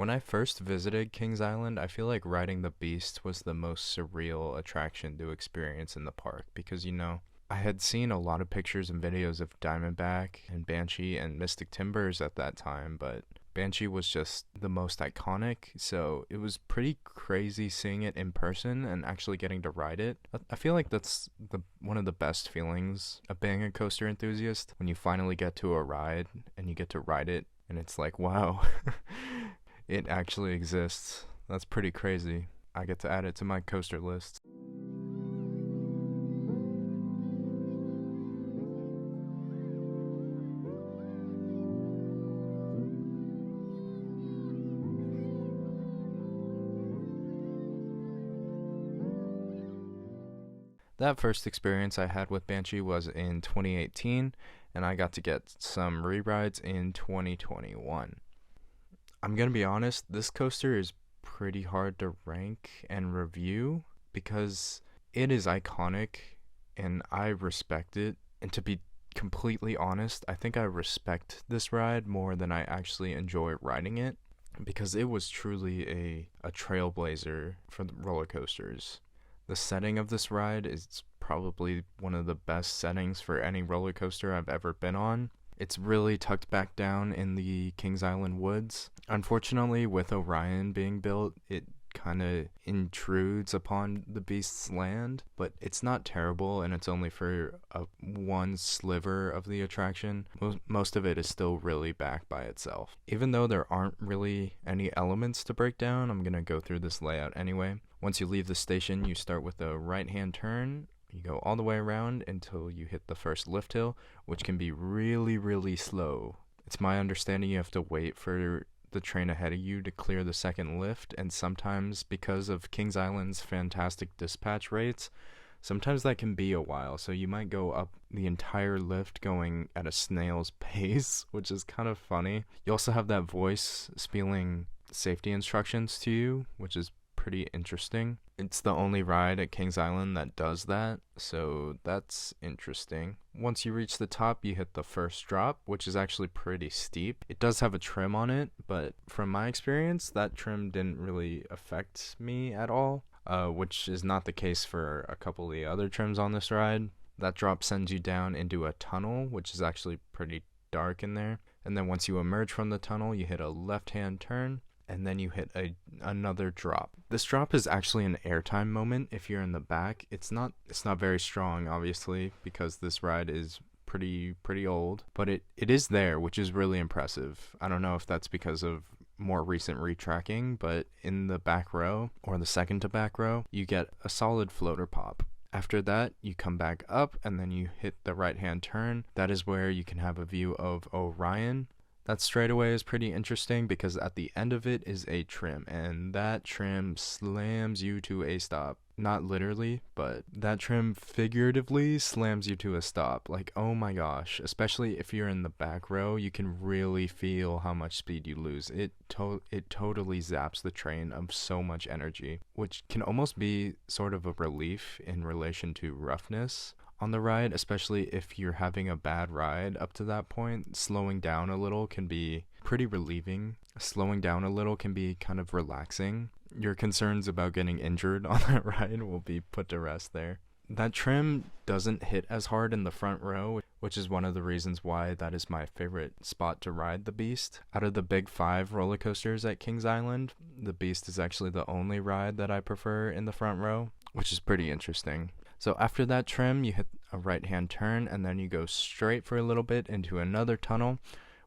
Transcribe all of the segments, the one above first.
When I first visited Kings Island, I feel like riding the Beast was the most surreal attraction to experience in the park because, I had seen a lot of pictures and videos of Diamondback and Banshee and Mystic Timbers at that time, but Banshee was just the most iconic, so it was pretty crazy seeing it in person and actually getting to ride it. I feel like that's the one of the best feelings of being a coaster enthusiast when you finally get to a ride and you get to ride it and it's like, wow, it actually exists. That's pretty crazy. I get to add it to my coaster list. That first experience I had with Banshee was in 2018, and I got to get some re-rides in 2021. I'm gonna be honest, this coaster is pretty hard to rank and review because it is iconic and I respect it. And to be completely honest, I think I respect this ride more than I actually enjoy riding it because it was truly a trailblazer for the roller coasters. The setting of this ride is probably one of the best settings for any roller coaster I've ever been on. It's really tucked back down in the Kings Island woods. Unfortunately, with Orion being built, it kind of intrudes upon the beast's land, but it's not terrible and it's only for one sliver of the attraction. Most of it is still really back by itself. Even though there aren't really any elements to break down, I'm going to go through this layout anyway. Once you leave the station, you start with a right-hand turn. You go all the way around until you hit the first lift hill, which can be really, really slow. It's my understanding you have to wait for the train ahead of you to clear the second lift, and sometimes because of Kings Island's fantastic dispatch rates, sometimes that can be a while, so you might go up the entire lift going at a snail's pace, which is kind of funny. You also have that voice spelling safety instructions to you, which is pretty interesting. It's the only ride at Kings Island that does that, so that's interesting. Once you reach the top, you hit the first drop, which is actually pretty steep. It does have a trim on it, but from my experience, that trim didn't really affect me at all, which is not the case for a couple of the other trims on this ride. That drop sends you down into a tunnel, which is actually pretty dark in there. And then once you emerge from the tunnel, you hit a left-hand turn, and then you hit another drop. This drop is actually an airtime moment if you're in the back. It's not very strong, obviously, because this ride is pretty old, but it is there, which is really impressive. I don't know if that's because of more recent retracking, but in the back row, or the second to back row, you get a solid floater pop. After that, you come back up, and then you hit the right-hand turn. That is where you can have a view of Orion. That straightaway is pretty interesting because at the end of it is a trim, and that trim slams you to a stop. Not literally, but that trim figuratively slams you to a stop. Like, oh my gosh, especially if you're in the back row, you can really feel how much speed you lose. It totally zaps the train of so much energy, which can almost be sort of a relief in relation to roughness on the ride, especially if you're having a bad ride up to that point. Slowing down a little can be pretty relieving. Slowing down a little can be kind of relaxing. Your concerns about getting injured on that ride will be put to rest there. That trim doesn't hit as hard in the front row, which is one of the reasons why that is my favorite spot to ride the Beast. Out of the big 5 roller coasters at Kings Island, the Beast is actually the only ride that I prefer in the front row, which is pretty interesting. So after that trim, you hit a right-hand turn, and then you go straight for a little bit into another tunnel,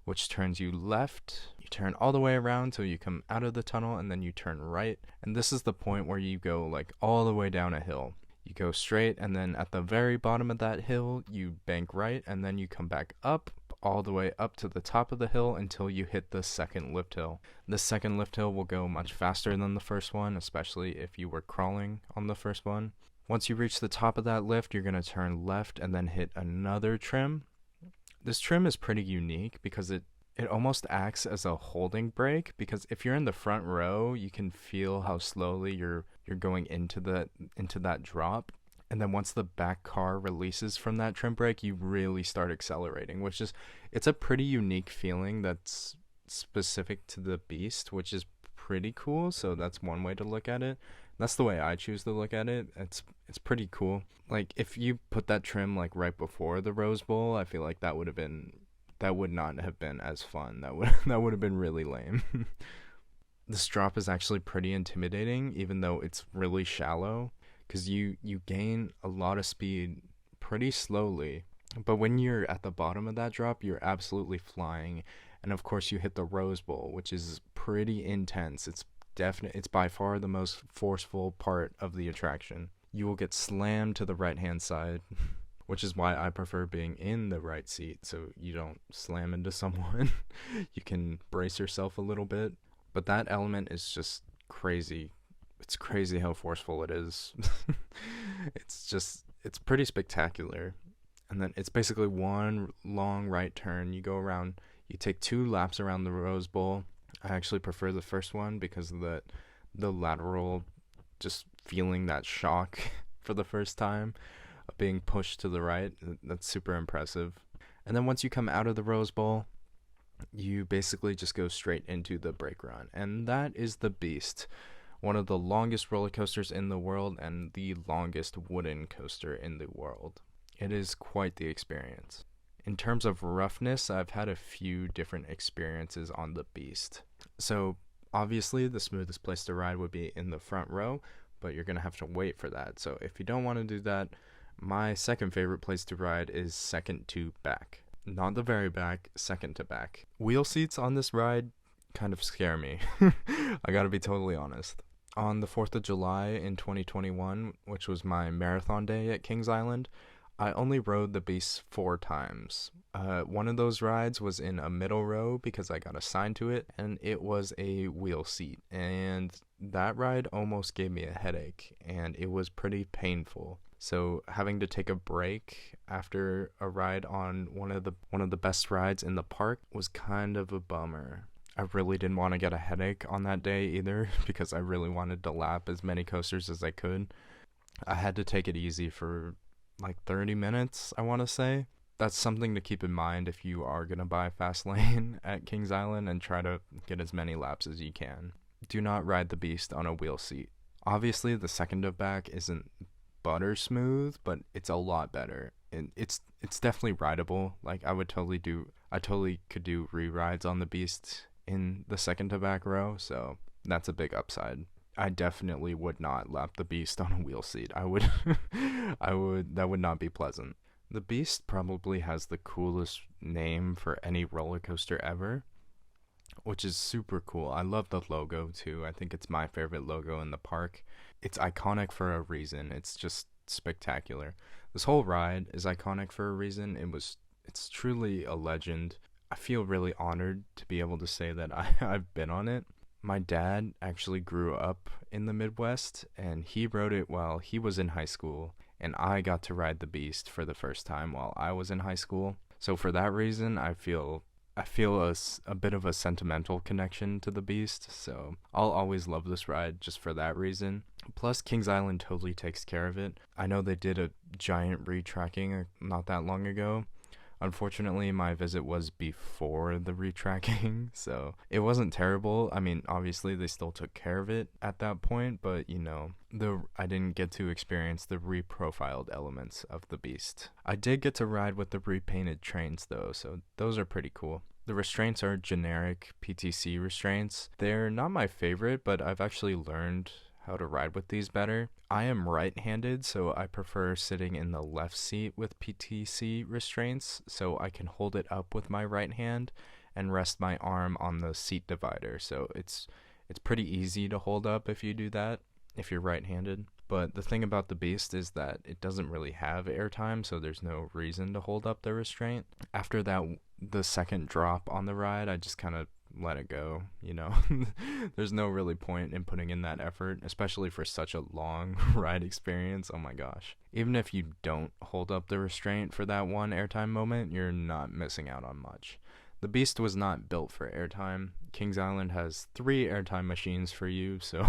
which turns you left. You turn all the way around till you come out of the tunnel, and then you turn right. And this is the point where you go like all the way down a hill. You go straight, and then at the very bottom of that hill, you bank right, and then you come back up all the way up to the top of the hill until you hit the second lift hill. The second lift hill will go much faster than the first one, especially if you were crawling on the first one. Once you reach the top of that lift, you're going to turn left and then hit another trim. This trim is pretty unique because it almost acts as a holding brake, because if you're in the front row, you can feel how slowly you're going into that drop. And then once the back car releases from that trim brake, you really start accelerating, it's a pretty unique feeling that's specific to the Beast, which is pretty cool, so that's one way to look at it. That's the way I choose to look at it. It's pretty cool. Like if you put that trim like right before the Rose Bowl, I feel like that would not have been as fun. That would have been really lame. This drop is actually pretty intimidating, even though it's really shallow, because you gain a lot of speed pretty slowly. But when you're at the bottom of that drop, you're absolutely flying. And of course, you hit the Rose Bowl, which is pretty intense. It's by far the most forceful part of the attraction. You will get slammed to the right-hand side, which is why I prefer being in the right seat, so you don't slam into someone. You can brace yourself a little bit. But that element is just crazy. It's crazy how forceful it is. It's pretty spectacular. And then it's basically one long right turn. You go around, you take 2 laps around the Rose Bowl. I actually prefer the first one because of the lateral, just feeling that shock for the first time of being pushed to the right. That's super impressive. And then once you come out of the Rose Bowl, you basically just go straight into the brake run. And that is the Beast, one of the longest roller coasters in the world and the longest wooden coaster in the world. It is quite the experience. In terms of roughness, I've had a few different experiences on the Beast. So obviously the smoothest place to ride would be in the front row, but you're going to have to wait for that. So if you don't want to do that, my second favorite place to ride is second to back. Not the very back, second to back. Wheel seats on this ride kind of scare me. I gotta be totally honest. On the 4th of July in 2021, which was my marathon day at Kings Island, I only rode the Beast 4 times. One of those rides was in a middle row because I got assigned to it, and it was a wheel seat. And that ride almost gave me a headache, and it was pretty painful. So having to take a break after a ride on one of the best rides in the park was kind of a bummer. I really didn't want to get a headache on that day either because I really wanted to lap as many coasters as I could. I had to take it easy for like 30 minutes, I want to say. That's something to keep in mind if you are going to buy Fast Lane at Kings Island and try to get as many laps as you can. Do not ride the Beast on a wheel seat. Obviously, the second to back isn't butter smooth, but it's a lot better. And it's definitely rideable. Like I totally could do re-rides on the Beast in the second to back row, so that's a big upside. I definitely would not lap the Beast on a wheel seat. That would not be pleasant. The Beast probably has the coolest name for any roller coaster ever, which is super cool. I love the logo too. I think it's my favorite logo in the park. It's iconic for a reason. It's just spectacular. This whole ride is iconic for a reason. It's truly a legend. I feel really honored to be able to say that I've been on it. My dad actually grew up in the Midwest, and he rode it while he was in high school, and I got to ride the Beast for the first time while I was in high school. So for that reason, I feel a bit of a sentimental connection to the Beast, so I'll always love this ride just for that reason. Plus, Kings Island totally takes care of it. I know they did a giant retracking not that long ago. Unfortunately, my visit was before the retracking, so it wasn't terrible. I mean, obviously, they still took care of it at that point, but, I didn't get to experience the reprofiled elements of the Beast. I did get to ride with the repainted trains, though, so those are pretty cool. The restraints are generic PTC restraints. They're not my favorite, but I've actually learned how to ride with these better. I am right-handed, so I prefer sitting in the left seat with PTC restraints, so I can hold it up with my right hand and rest my arm on the seat divider. So it's pretty easy to hold up if you do that, if you're right-handed. But the thing about the Beast is that it doesn't really have airtime, so there's no reason to hold up the restraint. After that, the second drop on the ride, I just kind of let it go, There's no really point in putting in that effort, especially for such a long ride experience. Oh my gosh. Even if you don't hold up the restraint for that one airtime moment, you're not missing out on much. The Beast was not built for airtime. Kings Island has 3 airtime machines for you, so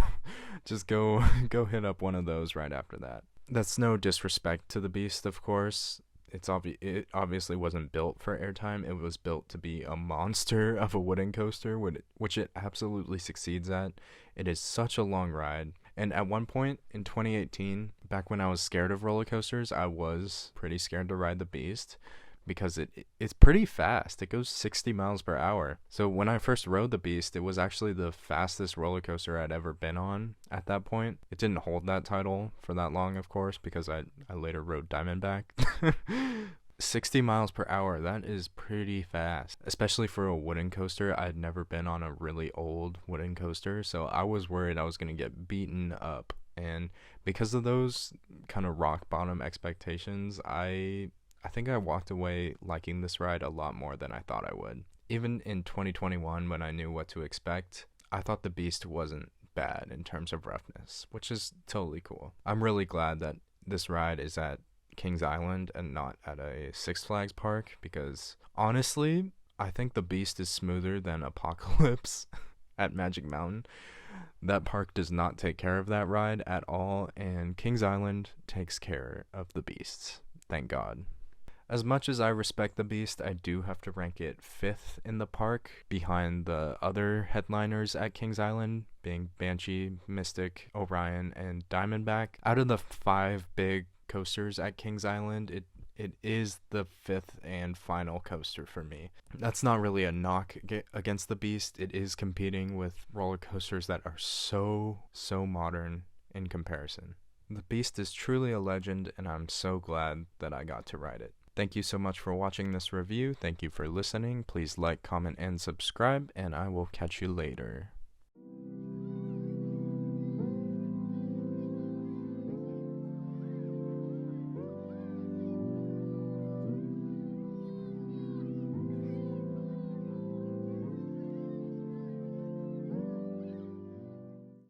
just go hit up one of those right after that. That's no disrespect to the Beast, of course. It obviously wasn't built for airtime. It was built to be a monster of a wooden coaster, which it absolutely succeeds at. It is such a long ride. And at one point in 2018, back when I was scared of roller coasters, I was pretty scared to ride the Beast because it's pretty fast. It goes 60 miles per hour. So when I first rode the Beast, it was actually the fastest roller coaster I'd ever been on at that point. It didn't hold that title for that long, of course, because I later rode Diamondback. 60 miles per hour, that is pretty fast, especially for a wooden coaster. I'd never been on a really old wooden coaster, so I was worried I was going to get beaten up. And because of those kind of rock bottom expectations, I think I walked away liking this ride a lot more than I thought I would. Even in 2021, when I knew what to expect, I thought the Beast wasn't bad in terms of roughness, which is totally cool. I'm really glad that this ride is at Kings Island and not at a Six Flags park, because honestly, I think the Beast is smoother than Apocalypse at Magic Mountain. That park does not take care of that ride at all, and Kings Island takes care of the Beasts. Thank God. As much as I respect the Beast, I do have to rank it 5th in the park, behind the other headliners at Kings Island, being Banshee, Mystic, Orion, and Diamondback. Out of the 5 big coasters at Kings Island, it is the 5th and final coaster for me. That's not really a knock against the Beast. It is competing with roller coasters that are so modern in comparison. The Beast is truly a legend, and I'm so glad that I got to ride it. Thank you so much for watching this review. Thank you for listening. Please like, comment, and subscribe, and I will catch you later.